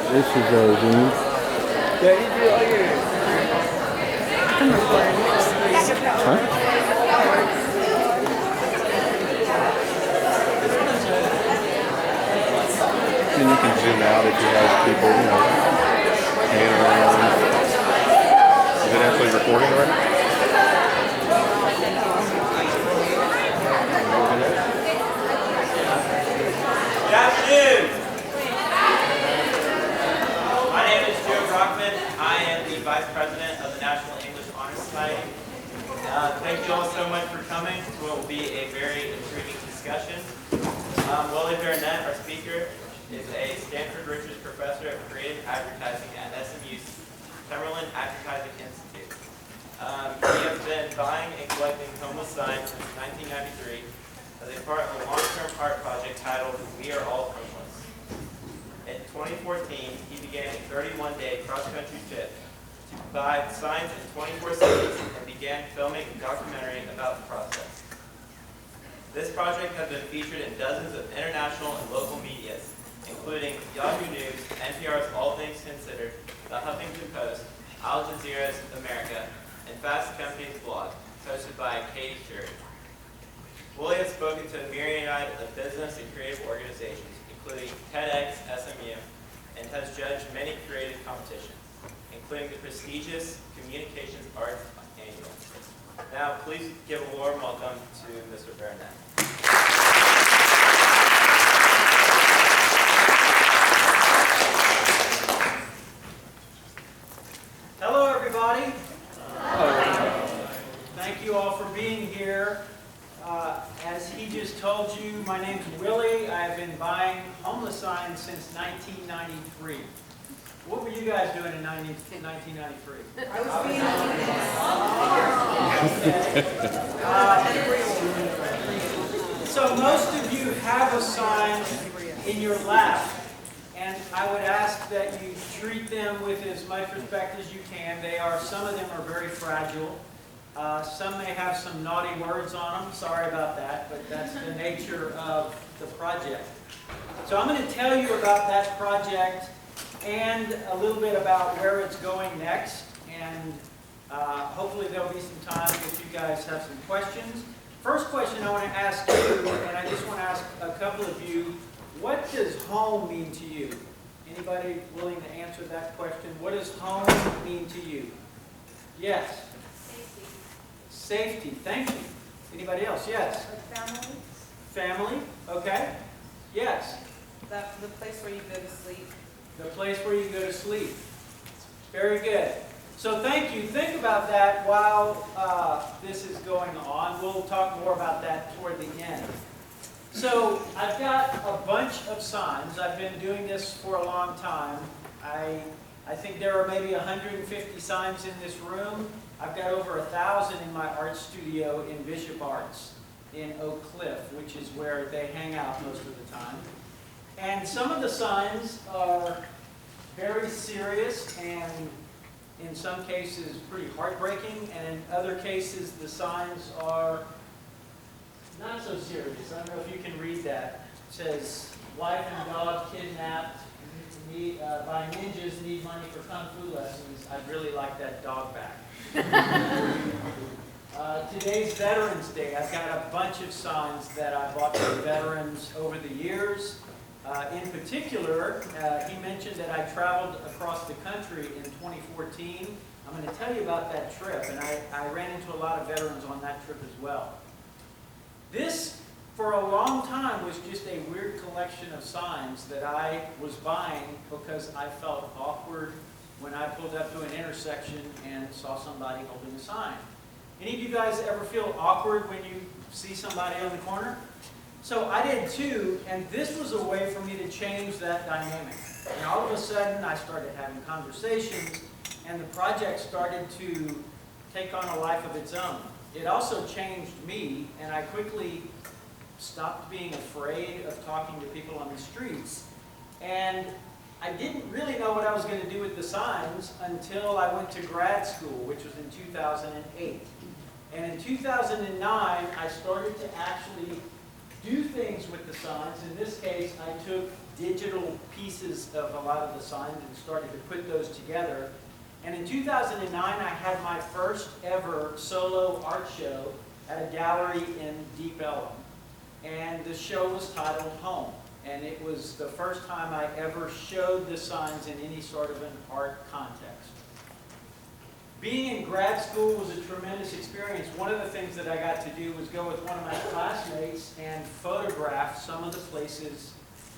This is Zoom. Yeah, you do all yours. Huh? And you can zoom out if you have people, hanging around. Is it actually recording already? Good afternoon. My name is Joe Brockman. I am the Vice President of the National English Honor Society. Thank you all so much for coming to what will be a very intriguing discussion. Willie Baronet, our speaker, is a Stanford Richards Professor of Creative Advertising at SMU Cumberland Advertising Institute. He has been buying and collecting homeless signs since 1993 as a part of a long-term art project titled We Are All Homeless. In 2014, he began a 31-day cross-country trip to buy signs in 24 cities and began filming a documentary about the process. This project has been featured in dozens of international and local medias, including Yahoo News, NPR's All Things Considered, The Huffington Post, Al Jazeera's America, and Fast Company's blog, hosted by Katie Shuri. Willie has spoken to a myriad of business and creative organizations, including TEDx SMU, and has judged many creative competitions, including the prestigious Communications Arts Annual. Now, please give a warm welcome to Mr. Baronet. Hello, everybody. Hello. Thank you all for being here. As he just told you, my name's Willie. I've been buying homeless signs since 1993. What were you guys doing in 1993? I was being So most of you have a sign in your lap, and I would ask that you treat them with as much respect as you can. Some of them are very fragile. Some may have some naughty words on them. Sorry about that, but that's the nature of the project. So I'm going to tell you about that project and a little bit about where it's going next. And hopefully there'll be some time if you guys have some questions. First question I want to ask you, and I just want to ask a couple of you, what does home mean to you? Anybody willing to answer that question? What does home mean to you? Yes? Safety, thank you. Anybody else? Yes? family, Family, okay. Yes? the place where you go to sleep. The place where you go to sleep. Very good. So thank you. Think about that while this is going on. We'll talk more about that toward the end. So I've got a bunch of signs. I've been doing this for a long time. I think there are maybe 150 signs in this room. I've got over 1,000 in my art studio in Bishop Arts in Oak Cliff, which is where they hang out most of the time. And some of the signs are very serious and in some cases pretty heartbreaking, and in other cases the signs are not so serious. I don't know if you can read that. It says, "Wife and dog kidnapped by ninjas, need money for kung fu lessons. I'd really like that dog back." Today's Veterans Day. I've got a bunch of signs that I bought for veterans over the years. In particular, he mentioned that I traveled across the country in 2014. I'm going to tell you about that trip, and I ran into a lot of veterans on that trip as well. This, for a long time, was just a weird collection of signs that I was buying because I felt awkward when I pulled up to an intersection and saw somebody holding a sign. Any of you guys ever feel awkward when you see somebody on the corner? So I did too, and this was a way for me to change that dynamic. And all of a sudden, I started having conversations, and the project started to take on a life of its own. It also changed me, and I quickly stopped being afraid of talking to people on the streets. And I didn't really know what I was going to do with the signs until I went to grad school, which was in 2008. And in 2009, I started to actually do things with the signs. In this case, I took digital pieces of a lot of the signs and started to put those together. And in 2009, I had my first ever solo art show at a gallery in Deep Ellum. And the show was titled Home. And it was the first time I ever showed the signs in any sort of an art context. Being in grad school was a tremendous experience. One of the things that I got to do was go with one of my classmates and photograph some of the places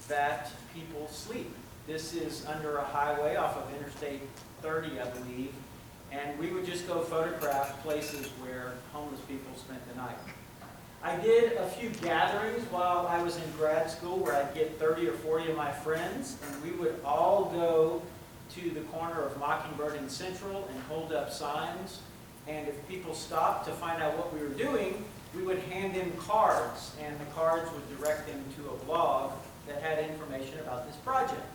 that people sleep. This is under a highway off of Interstate 30, I believe, and we would just go photograph places where homeless people spent the night. I did a few gatherings while I was in grad school where I'd get 30 or 40 of my friends, and we would all go to the corner of Mockingbird and Central and hold up signs. And if people stopped to find out what we were doing, we would hand them cards, and the cards would direct them to a blog that had information about this project.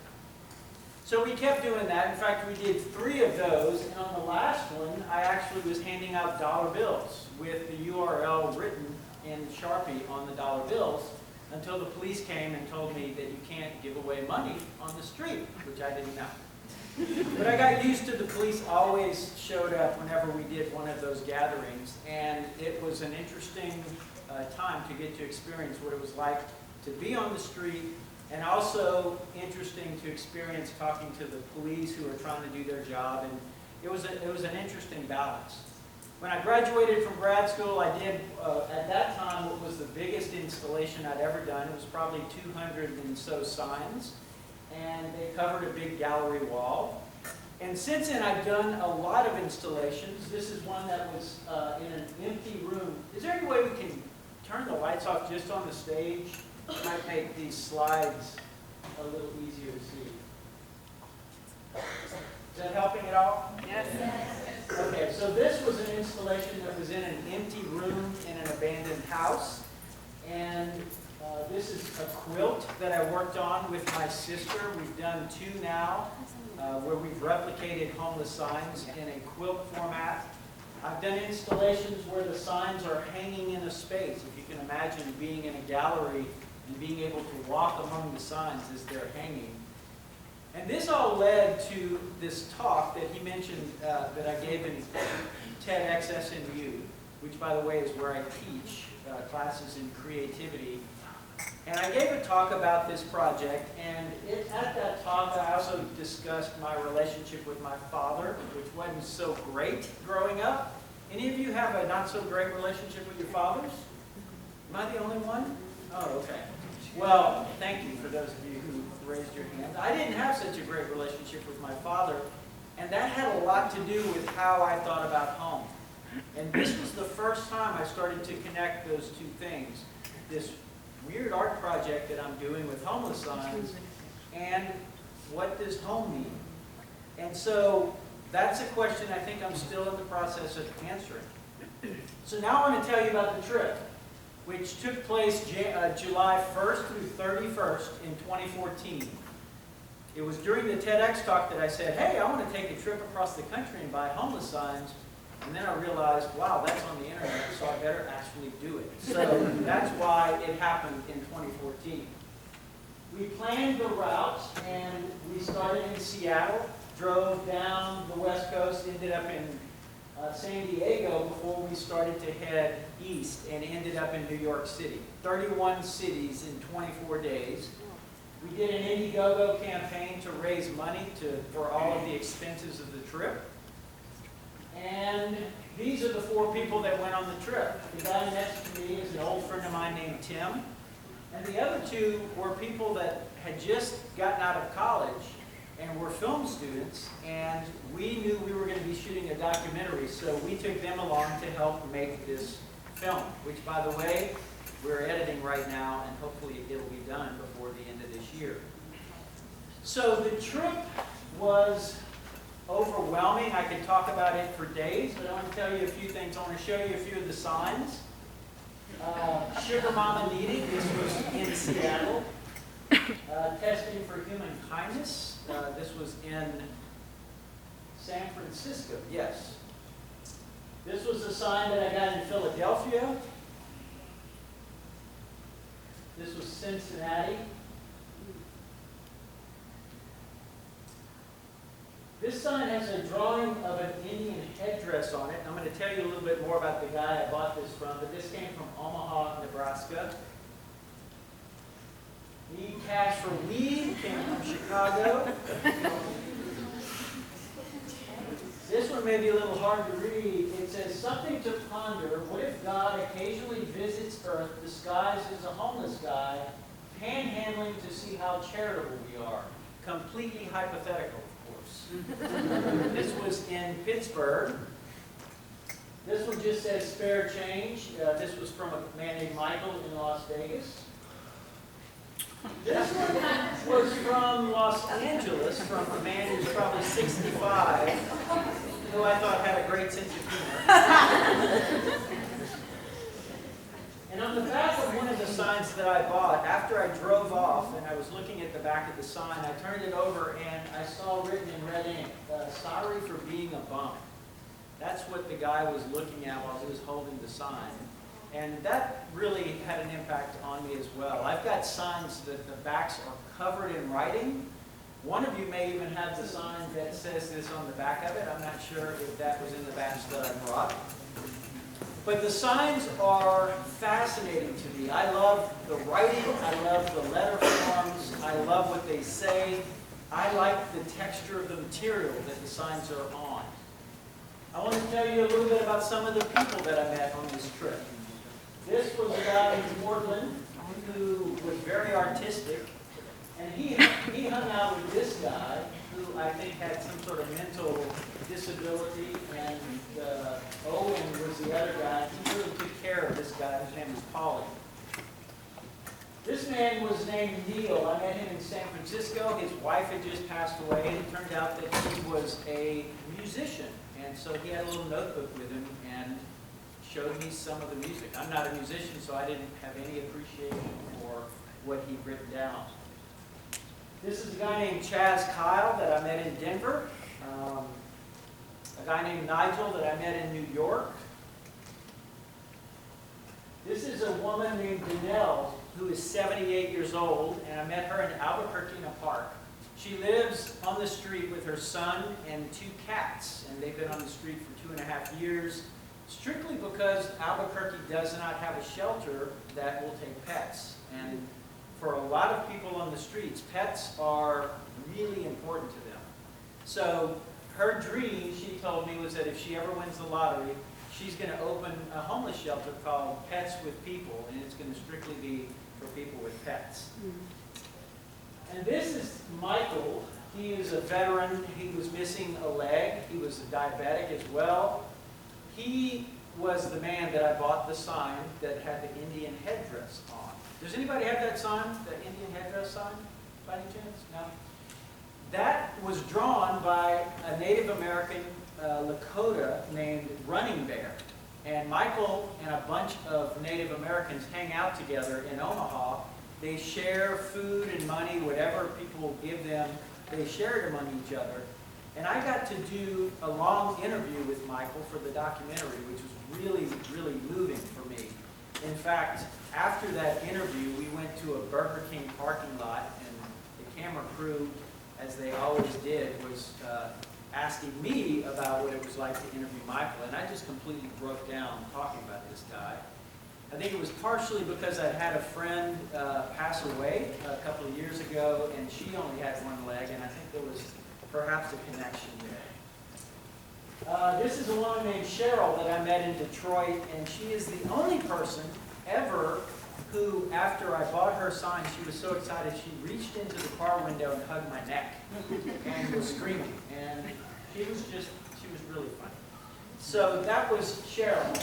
So we kept doing that. In fact, we did 3 of those, and on the last one, I actually was handing out dollar bills with the URL written in Sharpie on the dollar bills until the police came and told me that you can't give away money on the street, which I didn't know. But I got used to the police always showed up whenever we did one of those gatherings, and it was an interesting time to get to experience what it was like to be on the street, and also interesting to experience talking to the police who are trying to do their job, and it was an interesting balance. When I graduated from grad school, I did, at that time, what was the biggest installation I'd ever done. It was probably 200 and so signs, and they covered a big gallery wall. And since then, I've done a lot of installations. This is one that was in an empty room. Is there any way we can turn the lights off just on the stage? It might make these slides a little easier to see. Is that helping at all? Yes. Okay, so this was an installation that was in an empty room in an abandoned house. And this is a quilt that I worked on with my sister. We've done 2 now, where we've replicated homeless signs in a quilt format. I've done installations where the signs are hanging in a space. If you can imagine being in a gallery and being able to walk among the signs as they're hanging. And this all led to this talk that he mentioned that I gave in TEDx SMU, which, by the way, is where I teach classes in creativity. And I gave a talk about this project, and at that talk I also discussed my relationship with my father, which wasn't so great growing up. Any of you have a not so great relationship with your fathers? Am I the only one? Oh, okay. Well, thank you for those of you who raised your hands. I didn't have such a great relationship with my father, and that had a lot to do with how I thought about home. And this was the first time I started to connect those 2 things. This weird art project that I'm doing with homeless signs, and what does home mean? And so that's a question I think I'm still in the process of answering. So now I want to tell you about the trip, which took place July 1st through 31st in 2014. It was during the TEDx talk that I said, hey, I want to take a trip across the country and buy homeless signs. And then I realized, wow, that's on the internet, so I better actually do it. So that's why it happened in 2014. We planned the route, and we started in Seattle, drove down the West Coast, ended up in San Diego before we started to head east, and ended up in New York City. 31 cities in 24 days. We did an Indiegogo campaign to raise money for all of the expenses of the trip. And these are the 4 people that went on the trip. The guy next to me is an old friend of mine named Tim. And the other 2 were people that had just gotten out of college and were film students. And we knew we were going to be shooting a documentary, so we took them along to help make this film, which, by the way, we're editing right now, and hopefully it'll be done before the end of this year. So the trip was overwhelming. I could talk about it for days, but I want to tell you a few things. I want to show you a few of the signs. Sugar Mama Needed, this was in Seattle. Testing for Human Kindness, this was in San Francisco, yes. This was a sign that I got in Philadelphia. This was Cincinnati. This sign has a drawing of an Indian headdress on it. I'm going to tell you a little bit more about the guy I bought this from, but this came from Omaha, Nebraska. The cash for weed came from Chicago. This one may be a little hard to read. It says, something to ponder. What if God occasionally visits Earth disguised as a homeless guy, panhandling to see how charitable we are? Completely hypothetical, of course. This was in Pittsburgh. This one just says spare change. This was from a man named Michael in Las Vegas. This one was from Los Angeles, from a man who's probably 65, who I thought had a great sense of humor. And on the back of one of the signs that I bought, after I drove off and I was looking at the back of the sign, I turned it over and I saw written in red ink, sorry for being a bum. That's what the guy was looking at while he was holding the sign. And that really had an impact on me as well. I've got signs that the backs are covered in writing. One of you may even have the sign that says this on the back of it. I'm not sure if that was in the batch that I brought. But the signs are fascinating to me. I love the writing. I love the letter forms. I love what they say. I like the texture of the material that the signs are on. I want to tell you a little bit about some of the people that I met on this trip. This was a guy in Portland who was very artistic, and he hung out with this guy who I think had some sort of mental disability, and Owen was the other guy. He really took care of this guy, whose name was Polly. This man was named Neil. I met him in San Francisco. His wife had just passed away, and it turned out that he was a musician, and so he had a little notebook with him and showed me some of the music. I'm not a musician, so I didn't have any appreciation for what he'd written down. This is a guy named Chaz Kyle that I met in Denver. A guy named Nigel that I met in New York. This is a woman named Danelle who is 78 years old, and I met her in Albuquerque in a park. She lives on the street with her son and 2 cats, and they've been on the street for 2.5 years. Strictly because Albuquerque does not have a shelter that will take pets. And for a lot of people on the streets, pets are really important to them. So her dream, she told me, was that if she ever wins the lottery, she's going to open a homeless shelter called Pets with People, and it's going to strictly be for people with pets. And this is Michael. He is a veteran. He was missing a leg. He was a diabetic as well. He was the man that I bought the sign that had the Indian headdress on. Does anybody have that sign, that Indian headdress sign, by any chance? No? That was drawn by a Native American Lakota named Running Bear. And Michael and a bunch of Native Americans hang out together in Omaha. They share food and money, whatever people give them, they share it among each other. And I got to do a long interview with Michael for the documentary, which was really, really moving for me. In fact, after that interview, we went to a Burger King parking lot, and the camera crew, as they always did, was asking me about what it was like to interview Michael, and I just completely broke down talking about this guy. I think it was partially because I'd had a friend pass away a couple of years ago, and she only had one leg, and I think there was perhaps a connection there. This is a woman named Cheryl that I met in Detroit, and she is the only person ever who, after I bought her sign, she was so excited she reached into the car window and hugged my neck and was screaming. And she was really funny. So that was Cheryl.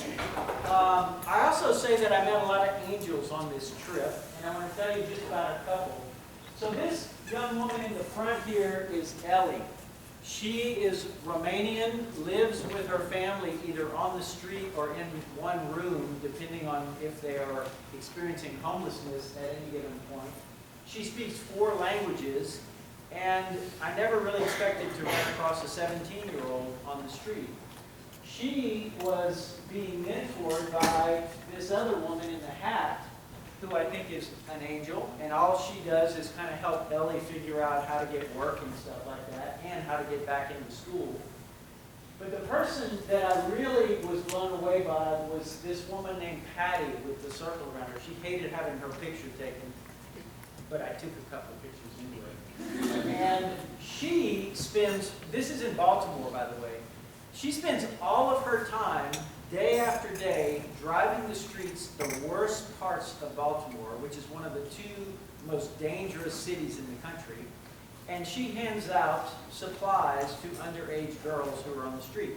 I also say that I met a lot of angels on this trip, and I want to tell you just about a couple. So this young woman in the front here is Ellie. She is Romanian, lives with her family either on the street or in one room, depending on if they are experiencing homelessness at any given point. She speaks 4 languages, and I never really expected to run across a 17-year-old on the street. She was being mentored by this other woman in the hat who I think is an angel, and all she does is kind of help Ellie figure out how to get work and stuff like that, and how to get back into school. But the person that I really was blown away by was this woman named Patty with the circle around her. She hated having her picture taken, but I took a couple of pictures anyway. And she spends, this is in Baltimore, by the way, she spends all of her time, day after day, driving the streets, the worst parts of Baltimore, which is one of the two most dangerous cities in the country, and she hands out supplies to underage girls who are on the street.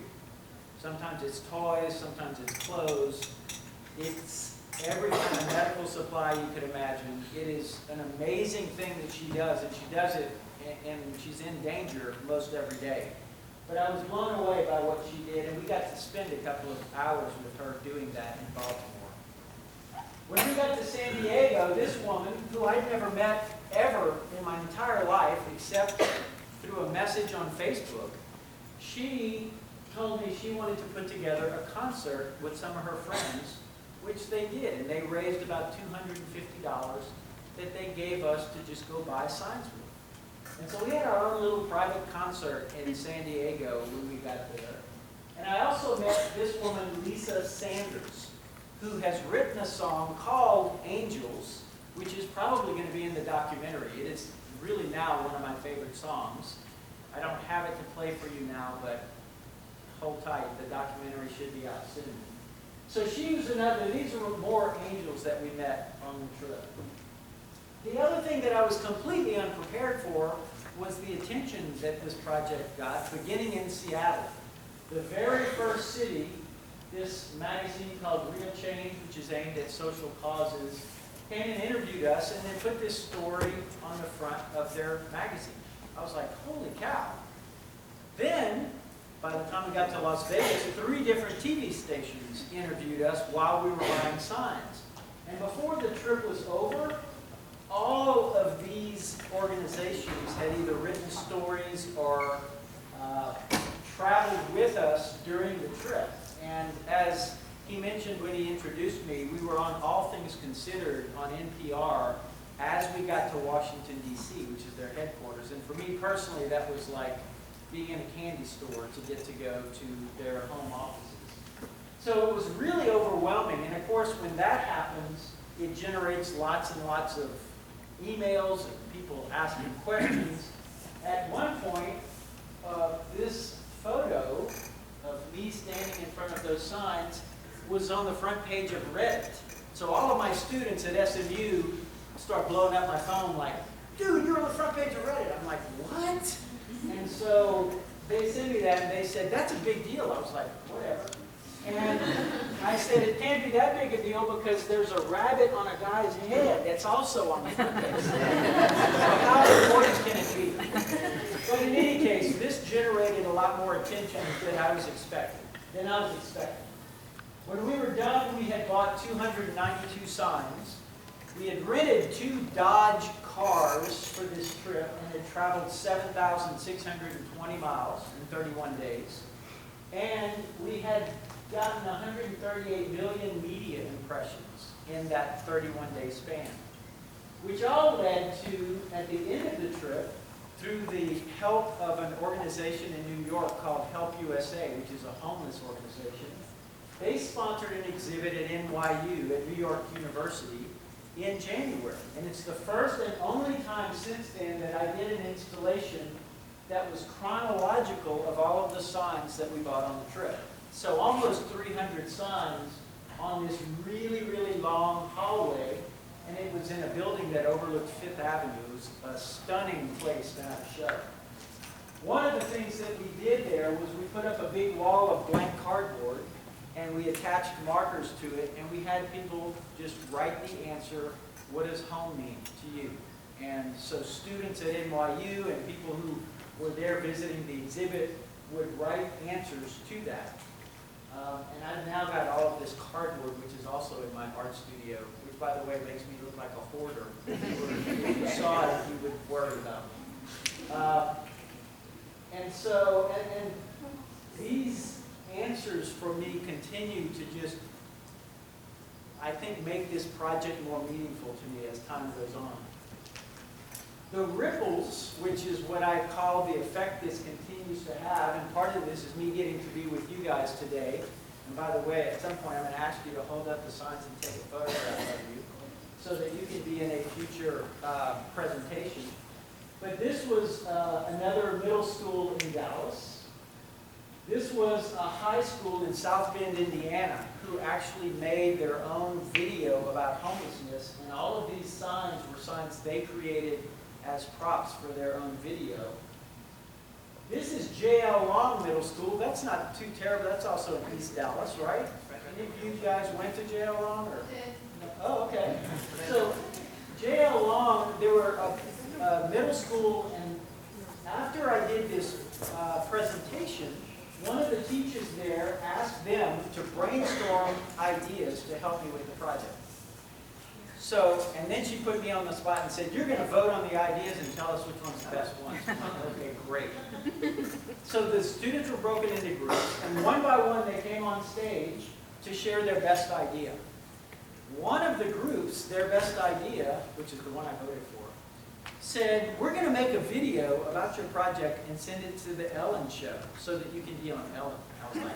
Sometimes it's toys, sometimes it's clothes. It's every kind of medical supply you could imagine. It is an amazing thing that she does, and she does it, and she's in danger most every day. But I was blown away by what she did, and we got to spend a couple of hours with her doing that in Baltimore. When we got to San Diego, this woman, who I'd never met ever in my entire life, except through a message on Facebook, she told me she wanted to put together a concert with some of her friends, which they did, and they raised about $250 that they gave us to just go buy signs with. And so we had our own little private concert in San Diego when we got there. And I also met this woman, Lisa Sanders, who has written a song called Angels, which is probably going to be in the documentary. It is really now one of my favorite songs. I don't have it to play for you now, but hold tight. The documentary should be out soon. So she was another, these were more angels that we met on the trip. The other thing that I was completely unprepared for was the attention that this project got, beginning in Seattle. The very first city, this magazine called Real Change, which is aimed at social causes, came and interviewed us, and then put this story on the front of their magazine. I was like, holy cow. Then, by the time we got to Las Vegas, 3 different TV stations interviewed us while we were buying signs. And before the trip was over, all of these organizations had either written stories or traveled with us during the trip. And as he mentioned when he introduced me, we were on All Things Considered on NPR as we got to Washington, D.C., which is their headquarters. And for me personally, that was like being in a candy store to get to go to their home offices. So it was really overwhelming. And of course, when that happens, it generates lots and lots of emails and people asking questions. At one point, this photo of me standing in front of those signs was on the front page of Reddit. So all of my students at SMU start blowing up my phone like, dude, you're on the front page of Reddit. I'm like, what? And so they sent me that and they said, that's a big deal. I was like, whatever. And I said, it can't be that big a deal because there's a rabbit on a guy's head that's also on the front page. So how important can it be? But in any case, this generated a lot more attention than I was expecting. When we were done, we had bought 292 signs. We had rented 2 Dodge cars for this trip and had traveled 7,620 miles in 31 days. And we had gotten 138 million media impressions in that 31-day span, which all led to, at the end of the trip, through the help of an organization in New York called Help USA, which is a homeless organization, they sponsored an exhibit at NYU, at New York University, in January. And it's the first and only time since then that I did an installation that was chronological of all of the signs that we bought on the trip. So almost 300 signs on this really, really long hallway, and it was in a building that overlooked Fifth Avenue. It was a stunning place to have a show. One of the things that we did there was we put up a big wall of blank cardboard, and we attached markers to it, and we had people just write the answer, what does home mean to you? And so students at NYU and people who were there visiting the exhibit would write answers to that. And I've now got all of this cardboard, which is also in my art studio, which, by the way, makes me look like a hoarder. If you saw it, you would worry about me. And so, and these answers for me continue to just, I think, make this project more meaningful to me as time goes on. The ripples, which is what I call the effect this continues to have, and part of this is me getting to be with you guys today. And by the way, at some point I'm going to ask you to hold up the signs and take a photograph of you so that you can be in a future presentation. But this was another middle school in Dallas. This was a high school in South Bend, Indiana, who actually made their own video about homelessness. And all of these signs were signs they created as props for their own video. This is J.L. Long Middle School. That's not too terrible. That's also in East Dallas, right? Any of you guys went to J.L. Long? Or? Oh, okay. So J.L. Long, they were a middle school, and after I did this presentation, one of the teachers there asked them to brainstorm ideas to help me with the project. So, and then she put me on the spot and said, you're going to vote on the ideas and tell us which one's the best one. Okay, great. So the students were broken into groups, and one by one they came on stage to share their best idea. One of the groups, their best idea, which is the one I voted for, said, we're going to make a video about your project and send it to the Ellen show so that you can be on Ellen. I was like,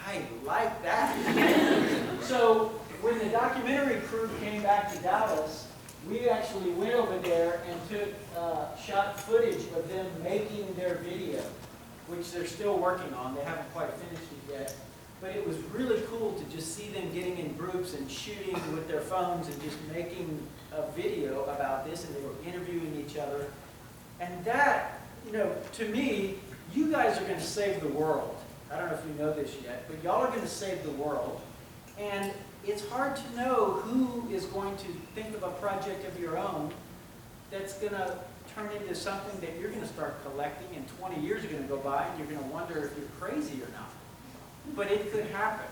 I like that. So when the documentary crew came back to Dallas, we actually went over there and took shot footage of them making their video, which they're still working on. They haven't quite finished it yet. But it was really cool to just see them getting in groups and shooting with their phones and just making a video about this, and they were interviewing each other. And that, you know, to me, you guys are going to save the world. I don't know if you know this yet, but y'all are going to save the world. And it's hard to know who is going to think of a project of your own that's going to turn into something that you're going to start collecting, and 20 years are going to go by, and you're going to wonder if you're crazy or not. But it could happen.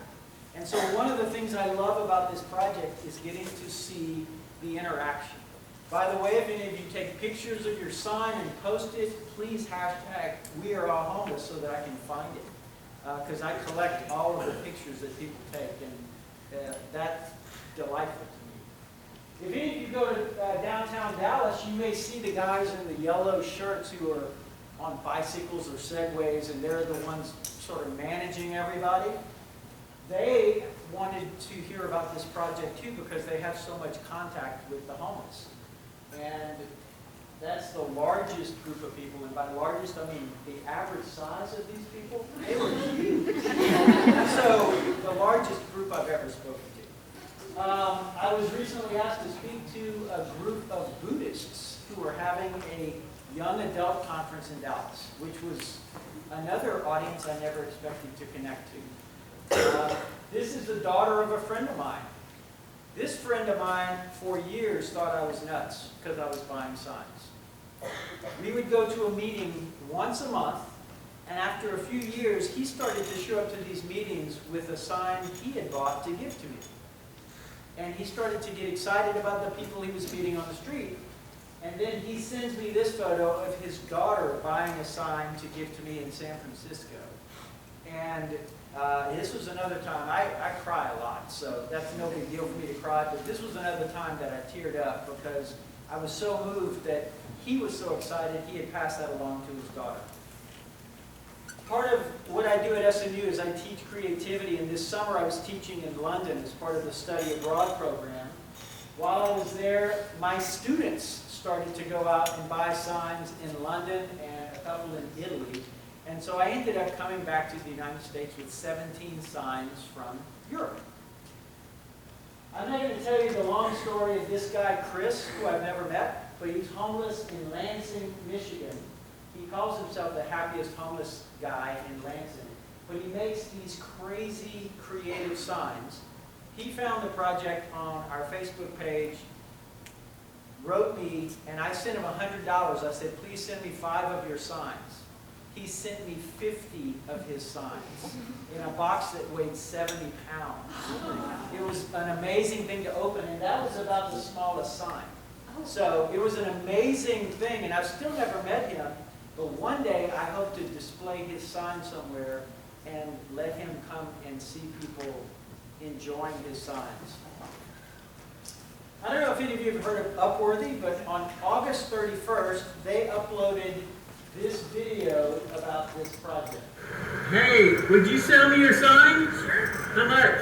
And so one of the things I love about this project is getting to see the interaction. By the way, if any of you take pictures of your sign and post it, please hashtag We Are All Homeless so that I can find it. Because I collect all of the pictures that people take, and that's delightful to me. If any of you go to downtown Dallas, you may see the guys in the yellow shirts who are on bicycles or Segways, and they're the ones sort of managing everybody. They wanted to hear about this project too because they have so much contact with the homeless. And that's the largest group of people, and by largest I mean the average size of these people, they were huge. So the largest group I've ever spoken to. I was recently asked to speak to a group of Buddhists who were having a young adult conference in Dallas, which was another audience I never expected to connect to. This is the daughter of a friend of mine. This friend of mine, for years, thought I was nuts because I was buying signs. We would go to a meeting once a month, and after a few years, he started to show up to these meetings with a sign he had bought to give to me. And he started to get excited about the people he was meeting on the street. And then he sends me this photo of his daughter buying a sign to give to me in San Francisco. And this was another time, I cry a lot, so that's no big deal for me to cry, but this was another time that I teared up because I was so moved that he was so excited he had passed that along to his daughter. Part of what I do at SMU is I teach creativity, and this summer I was teaching in London as part of the study abroad program. While I was there, my students started to go out and buy signs in London and a couple in Italy. And so I ended up coming back to the United States with 17 signs from Europe. I'm not going to tell you the long story of this guy, Chris, who I've never met, but he's homeless in Lansing, Michigan. He calls himself the happiest homeless guy in Lansing, but he makes these crazy creative signs. He found the project on our Facebook page, wrote me, and I sent him $100. I said, please send me 5 of your signs. He sent me 50 of his signs in a box that weighed 70 pounds. It was an amazing thing to open, and that was about the smallest sign. So it was an amazing thing, and I've still never met him, but one day I hope to display his sign somewhere and let him come and see people enjoying his signs. I don't know if any of you have heard of Upworthy, but on August 31st, they uploaded this video about this project. Hey, would you sell me your sign? Sure. How much?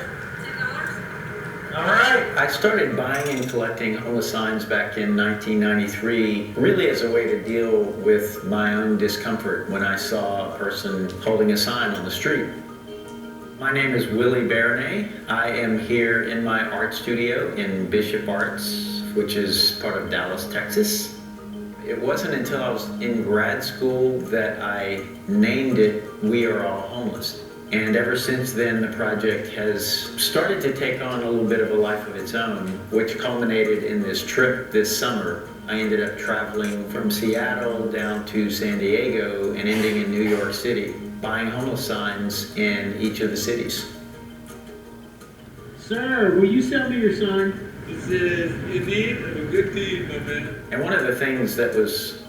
$10. All right. I started buying and collecting homeless signs back in 1993, really as a way to deal with my own discomfort when I saw a person holding a sign on the street. My name is Willie Baronet. I am here in my art studio in Bishop Arts, which is part of Dallas, Texas. It wasn't until I was in grad school that I named it We Are All Homeless. And ever since then, the project has started to take on a little bit of a life of its own, which culminated in this trip this summer. I ended up traveling from Seattle down to San Diego and ending in New York City, buying homeless signs in each of the cities. Sir, will you sell me your sign? This is in need of a good deed, my man. And one of the things that was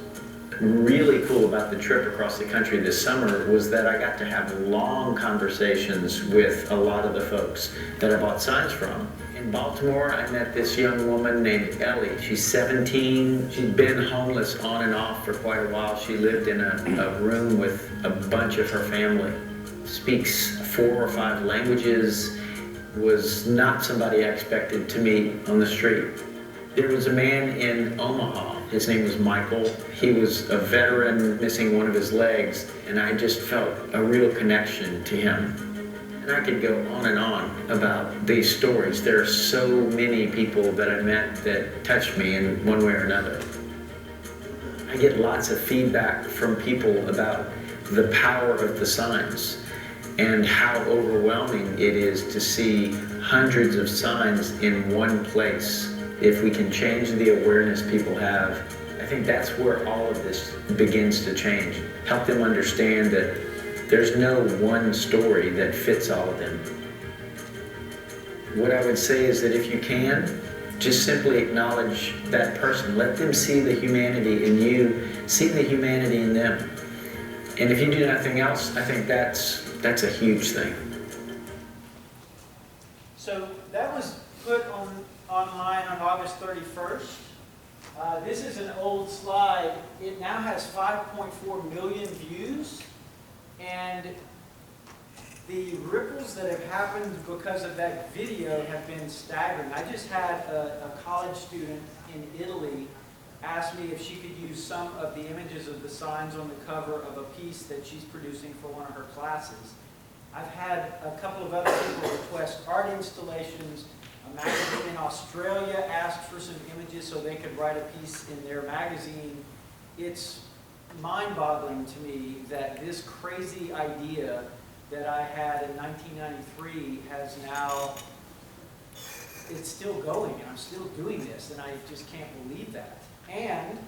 really cool about the trip across the country this summer was that I got to have long conversations with a lot of the folks that I bought signs from. In Baltimore, I met this young woman named Ellie. She's 17. She'd been homeless on and off for quite a while. She lived in a room with a bunch of her family. Speaks 4 or 5 languages. Was not somebody I expected to meet on the street. There was a man in Omaha. His name was Michael. He was a veteran missing one of his legs, and I just felt a real connection to him. And I could go on and on about these stories. There are so many people that I met that touched me in one way or another. I get lots of feedback from people about the power of the signs and how overwhelming it is to see hundreds of signs in one place. If we can change the awareness people have, I think that's where all of this begins to change. Help them understand that there's no one story that fits all of them. What I would say is that if you can, just simply acknowledge that person. Let them see the humanity in you, see the humanity in them. And if you do nothing else, I think that's a huge thing. So that was put online on August 31st. This is an old slide. It now has 5.4 million views, and the ripples that have happened because of that video have been staggering. I just had a college student in Italy ask me if she could use some of the images of the signs on the cover of a piece that she's producing for one of her classes. I've had a couple of other people request art installations. A magazine in Australia asked for some images so they could write a piece in their magazine. It's mind-boggling to me that this crazy idea that I had in 1993 has now, it's still going, and I'm still doing this, and I just can't believe that. And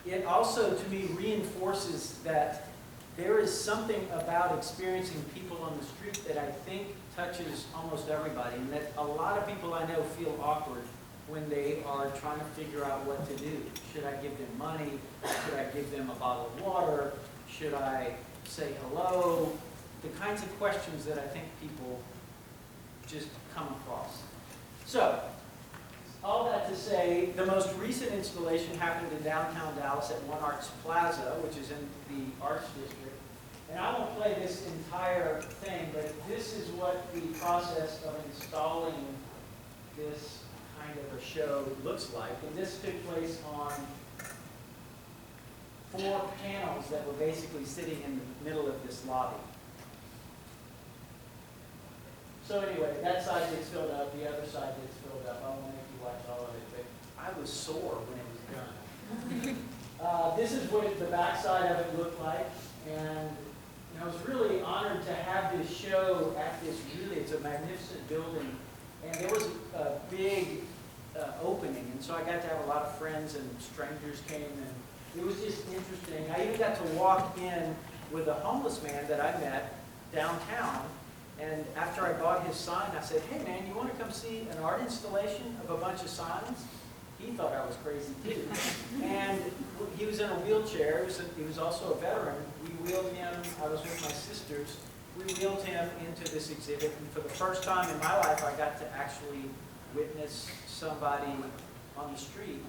it also, to me, reinforces that there is something about experiencing people on the street that I think touches almost everybody, and that a lot of people I know feel awkward when they are trying to figure out what to do. Should I give them money? Should I give them a bottle of water? Should I say hello? The kinds of questions that I think people just come across. So, all that to say, the most recent installation happened in downtown Dallas at One Arts Plaza, which is in the Arts District. And I won't play this entire thing, but this is what the process of installing this kind of a show looks like. And this took place on 4 panels that were basically sitting in the middle of this lobby. So anyway, that side gets filled up, the other side gets filled up. I won't make you watch all of it, but I was sore when it was done. This is what the backside of it looked like, and I was really honored to have this show at this it's a magnificent building, and there was a big opening, and so I got to have a lot of friends and strangers came, and it was just interesting. I even got to walk in with a homeless man that I met downtown. And after I bought his sign, I said, hey man, you want to come see an art installation of a bunch of signs? He thought I was crazy too. And he was in a wheelchair. He was also a veteran. We wheeled him. I was with my sisters. we wheeled him into this exhibit, and for the first time in my life, I got to actually witness somebody on the street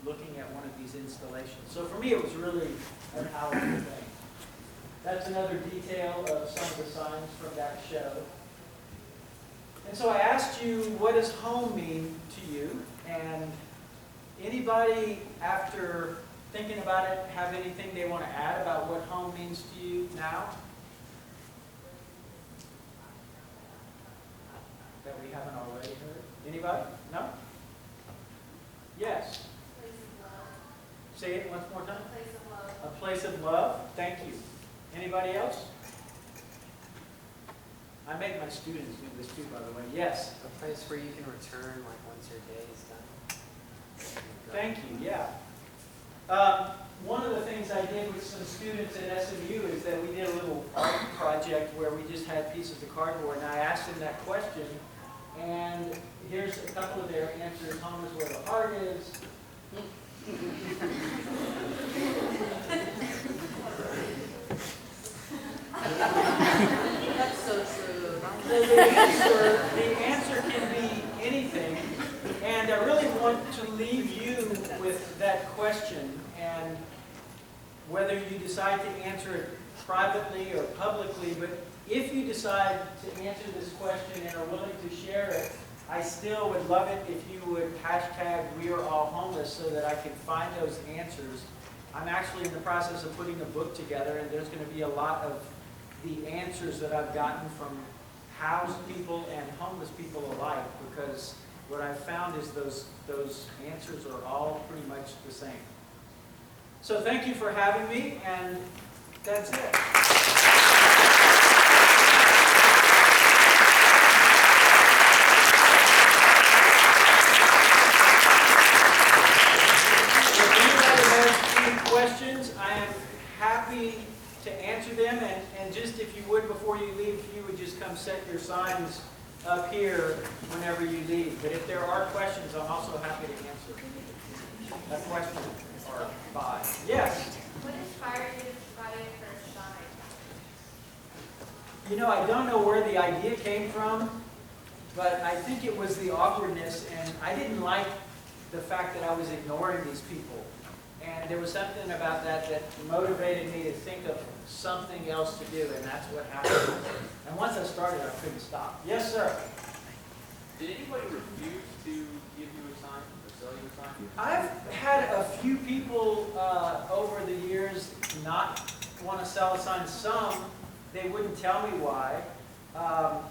looking at one of these installations. So for me, it was really an powerful thing. That's another detail of some of the signs from that show. And so I asked you, what does home mean to you? And anybody, after thinking about it, have anything they want to add about what home means to you now? That we haven't already heard? Anybody? No? Yes? Place of love. Say it once more time. Place of love. A place of love. Thank you. Anybody else? I make my students do this too, by the way. Yes? A place where you can return like once your day is done. Thank you, yeah. One of the things I did with some students at SMU is that we did a little art project where we just had pieces of cardboard, and I asked them that question, and here's a couple of their answers. Home is where the heart is. That's so true. So the answer can be anything, and I really want to leave you with that question, and whether you decide to answer it privately or publicly, but if you decide to answer this question and are willing to share it, I still would love it if you would hashtag We Are All Homeless so that I can find those answers. I'm actually in the process of putting a book together, and there's going to be a lot of the answers that I've gotten from housed people and homeless people alike, because what I've found is those answers are all pretty much the same. So thank you for having me, and that's it. If anybody has any questions, I am happy to answer them, and just if you would, before you leave, if you would just come set your signs up here whenever you leave. But if there are questions, I'm also happy to answer a question or five. Yes? What inspired you to buy your first sign? You know, I don't know where the idea came from, but I think it was the awkwardness, and I didn't like the fact that I was ignoring these people. And there was something about that that motivated me to think of something else to do, and that's what happened. And once I started, I couldn't stop. Yes, sir? Did anybody refuse to give you a sign or sell you a sign? I've had a few people over the years not want to sell a sign. Some, they wouldn't tell me why. A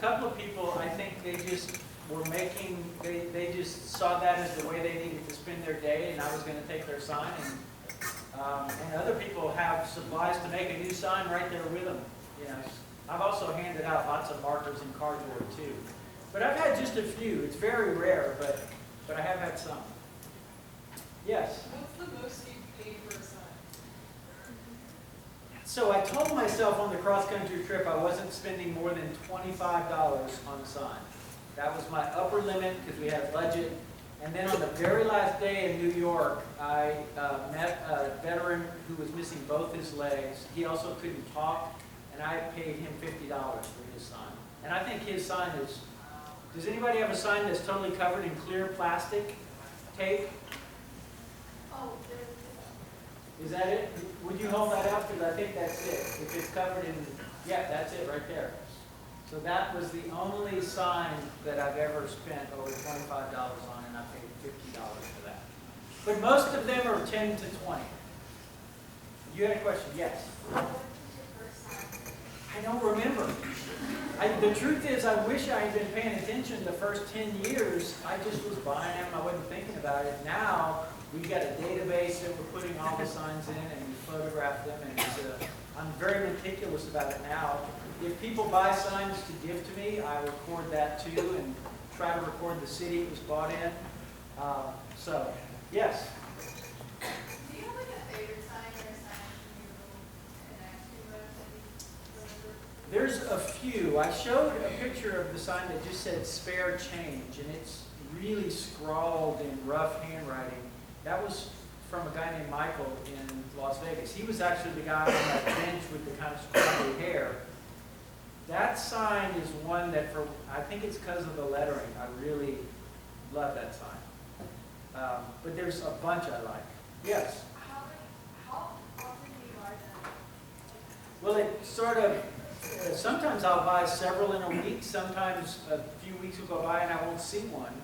couple of people, I think they just were making, they just saw that as the way they needed to spend their day, and I was going to take their sign. And other people have supplies to make a new sign right there with them. You know, I've also handed out lots of markers and cardboard too. But I've had just a few. It's very rare, but I have had some. Yes? What's the most you've paid for a sign? So I told myself on the cross-country trip I wasn't spending more than $25 on a sign. That was my upper limit because we had a budget. And then on the very last day in New York, I met a veteran who was missing both his legs. He also couldn't talk, and I paid him $50 for his sign. And I think his sign is, does anybody have a sign that's totally covered in clear plastic tape? Oh, Is that it? Would you hold that up? Because I think that's it. If it's covered in, yeah, that's it right there. So that was the only sign that I've ever spent over $25 on, and I paid $50 for that. But most of them are 10 to 20. You had a question? Yes? what was your first sign? I don't remember. The truth is, I wish I had been paying attention the first 10 years. I just was buying them. I wasn't thinking about it. Now, we've got a database that we're putting all the signs in, and we photograph them, and I'm very meticulous about it now. If people buy signs to give to me, I record that too, and try to record the city it was bought in. So, yes? Do you have like a favorite sign or a sign you connect to that you remember? There's a few. I showed a picture of the sign that just said spare change, and it's really scrawled in rough handwriting. That was from a guy named Michael in Las Vegas. He was actually the guy on that bench with the kind of scraggly hair. That sign is one that, I think it's because of the lettering. I really love that sign. But there's a bunch I like. Yes? How often do you buy them? Well, it sort of, sometimes I'll buy several in a week. Sometimes a few weeks will go by and I won't see one.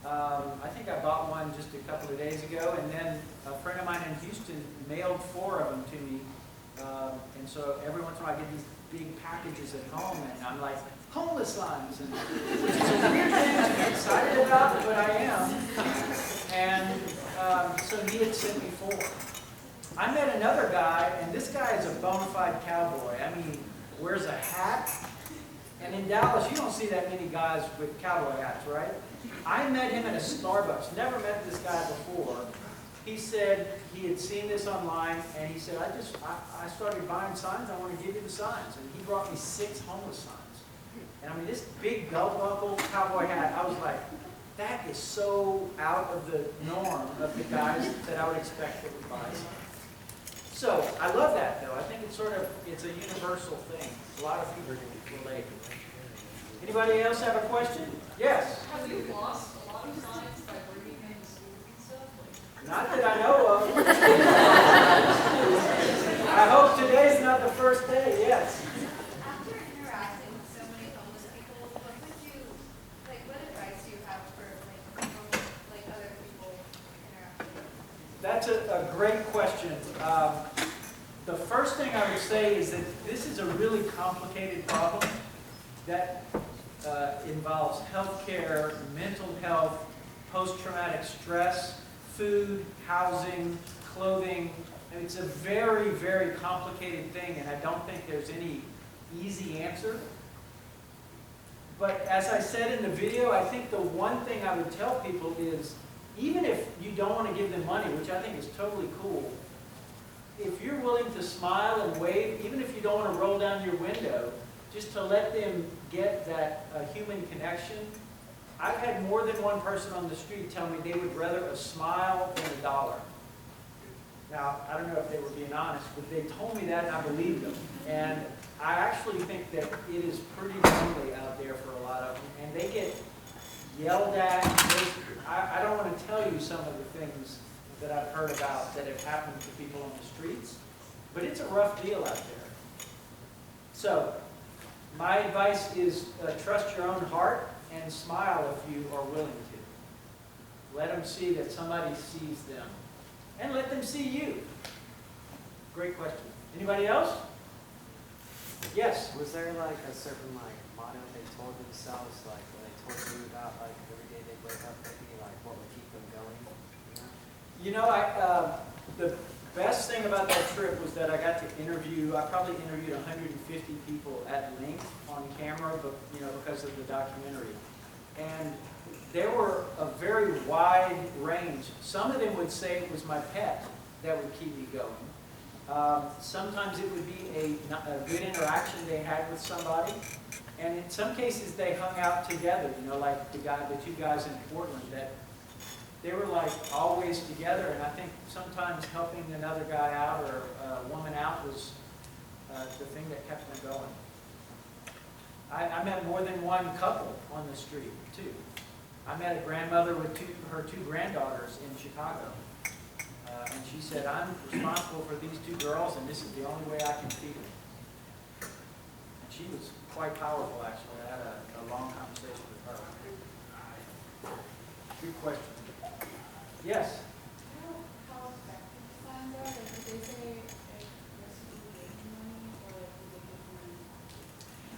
I think I bought one just a couple of days ago, and then a friend of mine in Houston mailed 4 of them to me. And so every once in a while I get these big packages at home, and I'm like, homeless signs, and which is a weird thing to be excited about, but I am. And so he had sent me 4. I met another guy, and this guy is a bona fide cowboy. I mean, wears a hat. And in Dallas, you don't see that many guys with cowboy hats, right? I met him at a Starbucks. Never met this guy before. He said he had seen this online, and he said, I started buying signs. I want to give you the signs. And he brought me 6 homeless signs. And I mean, this big belt buckle cowboy hat, I was like, that is so out of the norm of the guys that I would expect that would buy signs. So I love that, though. I think it's it's a universal thing. A lot of people relate. Anybody else have a question? Yes? Have you lost a lot of signs by bringing in schools and stuff? Like, Not that I know of. I hope today's not the first day, yes. After interacting with so many homeless people, what advice do you have for other people interacting with? That's a great question. The first thing I would say is that this is a really complicated problem that involves healthcare, mental health, post-traumatic stress, food, housing, clothing. And it's a very, very complicated thing, and I don't think there's any easy answer. But as I said in the video, I think the one thing I would tell people is, even if you don't want to give them money, which I think is totally cool, if you're willing to smile and wave, even if you don't want to roll down your window, just to let them get that human connection. I've had more than one person on the street tell me they would rather a smile than $1. Now, I don't know if they were being honest, but they told me that and I believed them. And I actually think that it is pretty lonely out there for a lot of them. And they get yelled at. I don't want to tell you some of the things that I've heard about that have happened to people on the streets, but it's a rough deal out there. So, my advice is trust your own heart and smile if you are willing to. Let them see that somebody sees them. And let them see you. Great question. Anybody else? Yes? Was there like a certain motto they told themselves, like when they told you about every day they wake up, maybe what would keep them going? You know, the best thing about that trip was that I got to interview, I probably interviewed 150 people at length on camera, but because of the documentary. And there were a very wide range. Some of them would say it was my pet that would keep me going. Sometimes it would be a good interaction they had with somebody. And in some cases they hung out together, like the 2 guys in Portland, that they were always together. And I think sometimes helping another guy out or a woman out was the thing that kept them going. I met more than one couple on the street, too. I met a grandmother with her two granddaughters in Chicago. And she said, I'm responsible for these 2 girls, and this is the only way I can feed them. And she was quite powerful, actually. I had a long conversation with her. Good question. Yes? How effective the signs are? Did they say money, or did they give you?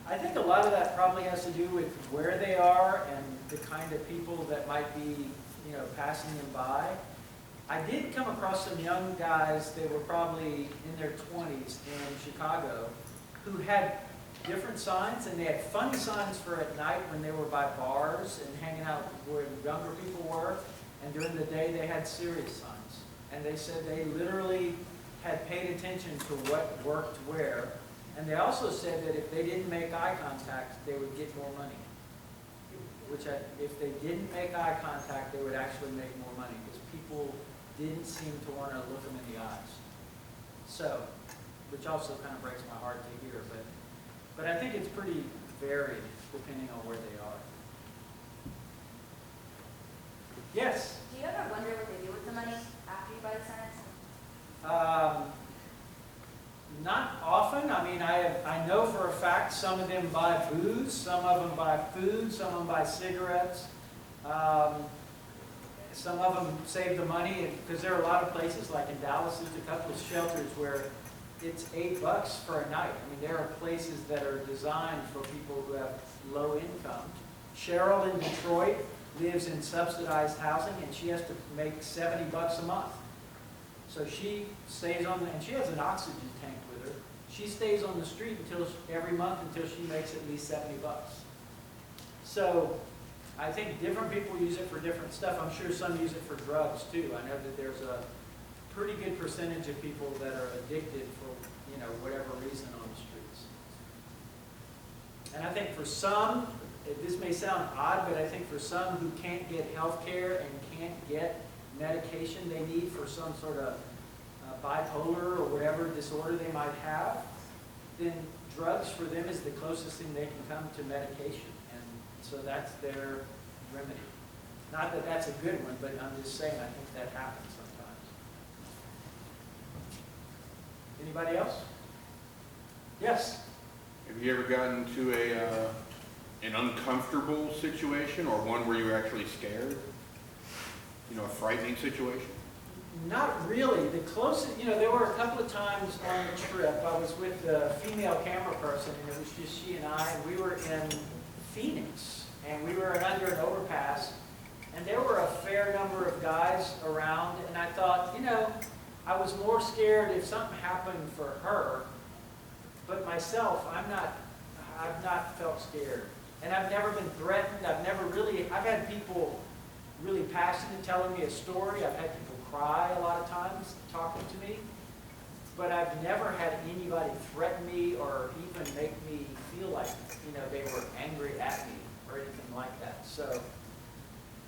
I think a lot of that probably has to do with where they are and the kind of people that might be, passing them by. I did come across some young guys, they were probably in their 20s in Chicago, who had different signs, and they had fun signs for at night when they were by bars and hanging out where younger people were, and during the day they had serious signs. And they said they literally had paid attention to what worked where, and they also said that if they didn't make eye contact, they would get more money. If they didn't make eye contact, they would actually make more money, because people didn't seem to want to look them in the eyes. So, which also kind of breaks my heart to hear, but But I think it's pretty varied depending on where they are. Yes? Do you ever wonder what they do with the money after you buy the signs? Not often. I mean, I know for a fact some of them buy booze, some of them buy food, some of them buy cigarettes. Some of them save the money because there are a lot of places, like in Dallas, there's a couple of shelters where it's $8 for a night. I mean, there are places that are designed for people who have low income. Cheryl in Detroit lives in subsidized housing, and she has to make $70 a month. So she stays on, and she has an oxygen tank with her. She stays on the street every month until she makes at least $70. So I think different people use it for different stuff. I'm sure some use it for drugs too. I know that there's a pretty good percentage of people that are addicted for, you know, whatever reason on the streets. And I think for some, this may sound odd, but I think for some who can't get health care and can't get medication they need for some sort of bipolar or whatever disorder they might have, then drugs for them is the closest thing they can come to medication. And so that's their remedy. Not that that's a good one, but I'm just saying I think that happens sometimes. Anybody else? Yes? Have you ever gotten to an uncomfortable situation, or one where you were actually scared? You know, a frightening situation? Not really. The closest, you know, there were a couple of times on the trip, I was with a female camera person, and it was just she and I, and we were in Phoenix, and we were under an overpass, and there were a fair number of guys around, and I thought, you know, I was more scared if something happened for her, but myself, I've not felt scared. And I've never been threatened. I've had people really passionate telling me a story. I've had people cry a lot of times talking to me. But I've never had anybody threaten me or even make me feel like, you know, they were angry at me or anything like that. So,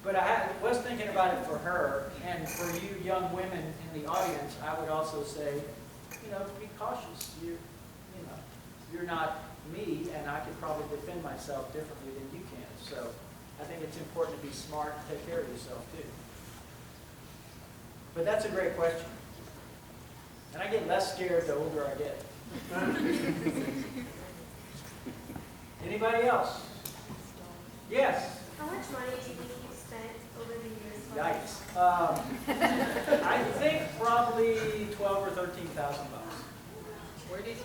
but I was thinking about it for her, and for you young women in the audience, I would also say, you know, be cautious. You're not me, and I could probably defend myself differently than you can. So I think it's important to be smart and take care of yourself too. But that's a great question. And I get less scared the older I get. Anybody else? Yes? How much money do you think you've spent over the years? Yikes. I think probably $12,000 or $13,000. Where did you?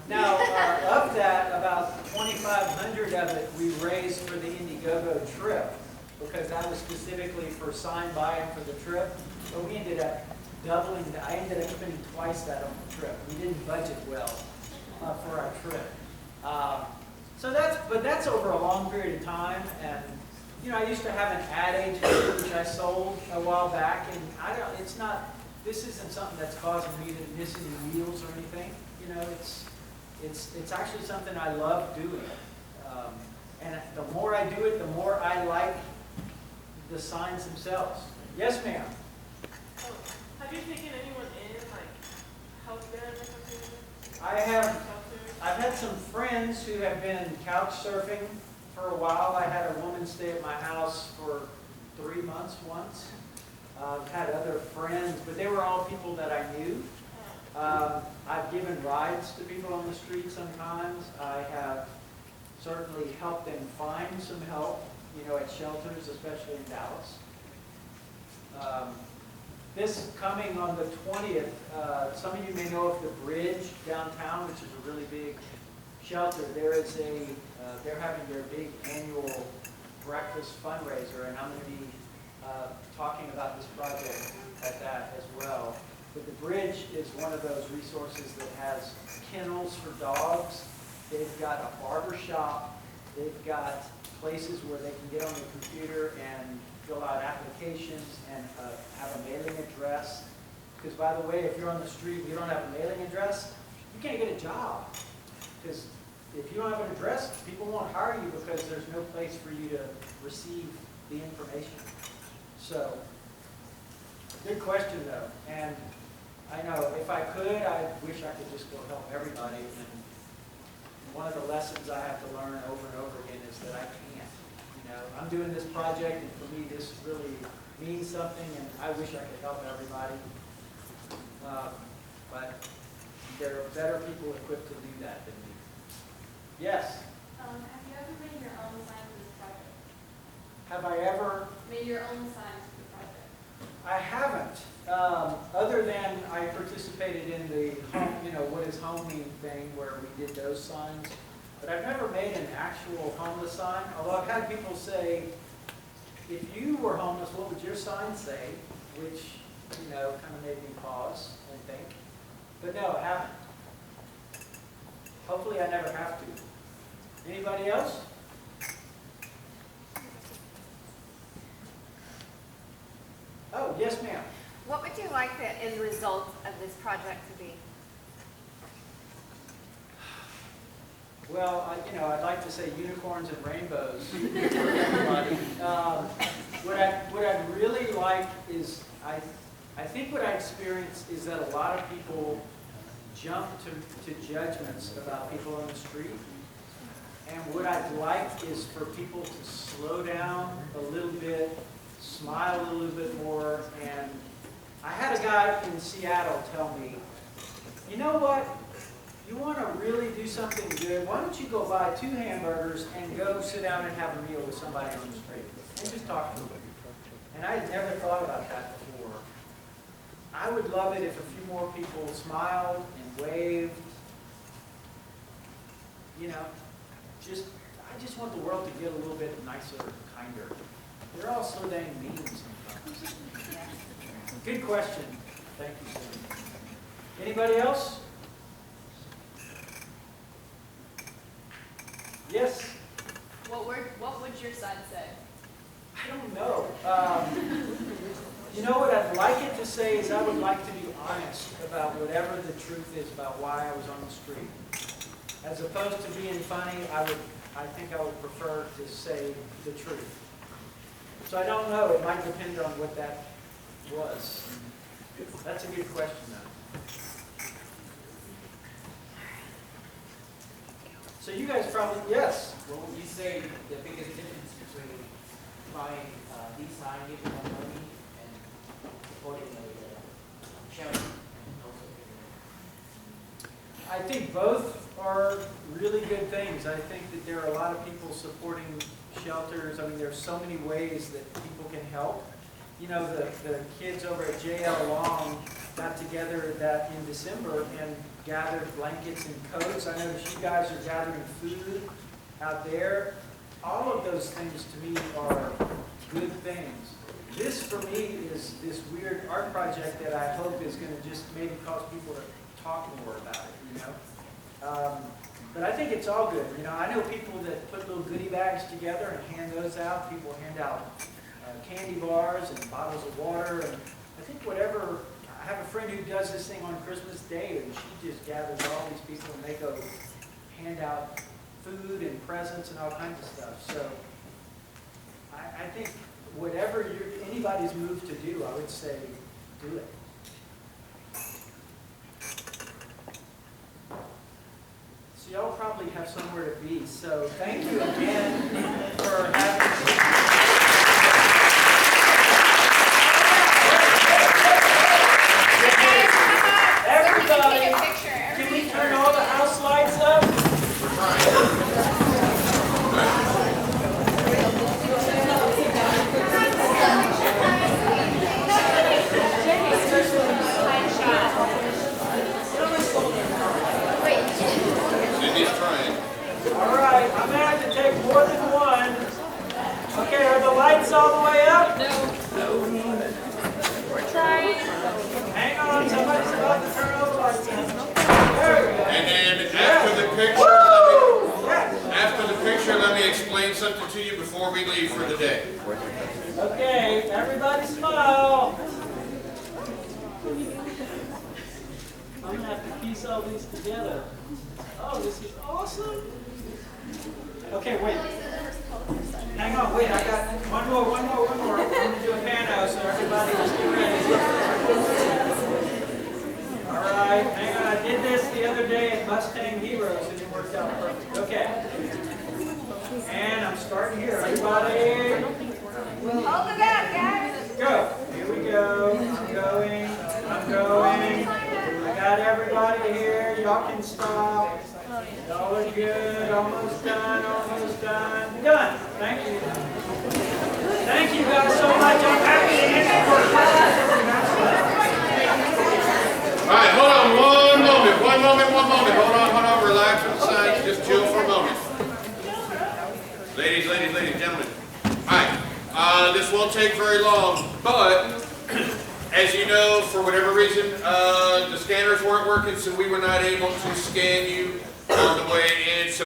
Now, of that, about 2,500 of it we raised for the Indiegogo trip, because that was specifically for sign buy-in for the trip. But we ended up doubling that. I ended up spending twice that on the trip. We didn't budget well for our trip. But that's over a long period of time. And you know, I used to have an ad agency which I sold a while back, and this isn't something that's causing me to miss any meals or anything. You know, it's actually something I love doing. And the more I do it, the more I like the signs themselves. Yes, ma'am? Oh, have you taken anyone in, like, help them or something? I've had some friends who have been couch surfing for a while. I had a woman stay at my house for 3 months once. I've had other friends, but they were all people that I knew. I've given rides to people on the street sometimes. I have certainly helped them find some help, you know, at shelters, especially in Dallas. This coming on the 20th, some of you may know of the Bridge downtown, which is a really big shelter. They're having their big annual breakfast fundraiser, and I'm going to be talking about this project at that as well. But the Bridge is one of those resources that has kennels for dogs. They've got a barber shop. They've got places where they can get on the computer and fill out applications and have a mailing address. Because by the way, if you're on the street and you don't have a mailing address, you can't get a job. Because if you don't have an address, people won't hire you because there's no place for you to receive the information. So, good question though. And I know, if I could, I wish I could just go help everybody. And one of the lessons I have to learn over and over again is that I can't. You know, I'm doing this project, and for me, this really means something, and I wish I could help everybody. But there are better people equipped to do that than me. Yes? Have you ever made your own sign for this project? Have I ever? Made your own signs for the project? I haven't. Other than I participated in the home, what is homing thing where we did those signs. But I've never made an actual homeless sign. Although I've had people say, if you were homeless, what would your sign say? Which, kind of made me pause and think. But no, I haven't. Hopefully I never have to. Anybody else? Oh, yes, ma'am. What would you like the end result of this project to be? Well, I'd like to say unicorns and rainbows for everybody. What I'd really like is, I think what I experienced is that a lot of people jump to judgments about people on the street. And what I'd like is for people to slow down a little bit, smile a little bit more. And I had a guy in Seattle tell me, you know what? You want to really do something good, why don't you go buy 2 hamburgers and go sit down and have a meal with somebody on the street and just talk to them. And I had never thought about that before. I would love it if a few more people smiled and waved. I just want the world to get a little bit nicer, kinder. They're all so dang mean sometimes. Good question. Thank you, Sam. Anybody else? Yes? What would your sign say? I don't know. What I'd like it to say is I would like to be honest about whatever the truth is about why I was on the street. As opposed to being funny, I think I would prefer to say the truth. So I don't know. It might depend on what that was. That's a good question, though. So you guys probably, yes? What would you say the biggest difference between buying these signs, giving them money, and supporting a charity? I think both are really good things. I think that there are a lot of people supporting shelters. I mean, there's so many ways that people can help. The kids over at JL Long got together in December and gathered blankets and coats. I know that you guys are gathering food out there. All of those things to me are good things. This for me is this weird art project that I hope is going to just maybe cause people to talk more about it, But I think it's all good. I know people that put little goodie bags together and hand those out. People hand out candy bars and bottles of water. And I think whatever, I have a friend who does this thing on Christmas Day, and she just gathers all these people and they go hand out food and presents and all kinds of stuff. So I think whatever anybody's moved to do, I would say do it. So y'all probably have somewhere to be. So thank you again for having me. Everybody, can we turn all the house lights up? All right, I'm going to have to take more than one. Okay, are the lights all the way up? No. We're trying. Hang on, somebody's about to turn all the lights up. There we go. And after the picture, after the picture, let me explain something to you before we leave for the day. Okay, everybody smile. I'm going to have to piece all these together. Oh, this is awesome. Okay, wait. Hang on, wait, I got one more. I'm going to do a pano, so everybody just get ready. hang on, I did this the other day at Mustang Heroes and it worked out perfect. Okay. And I'm starting here. Everybody, Hold the back, guys. go. Here we go. I'm going. I'm going. I got everybody here. Y'all can stop. Y'all are good. Almost done. Almost done. Done. Thank you. Thank you guys so much. I'm happy to answer your questions. All right, hold on one moment. Hold on, relax with the signs, just chill for a moment. Ladies, gentlemen. All right, this won't take very long, but as you know, for whatever reason, the scanners weren't working, so we were not able to scan you on the way in. So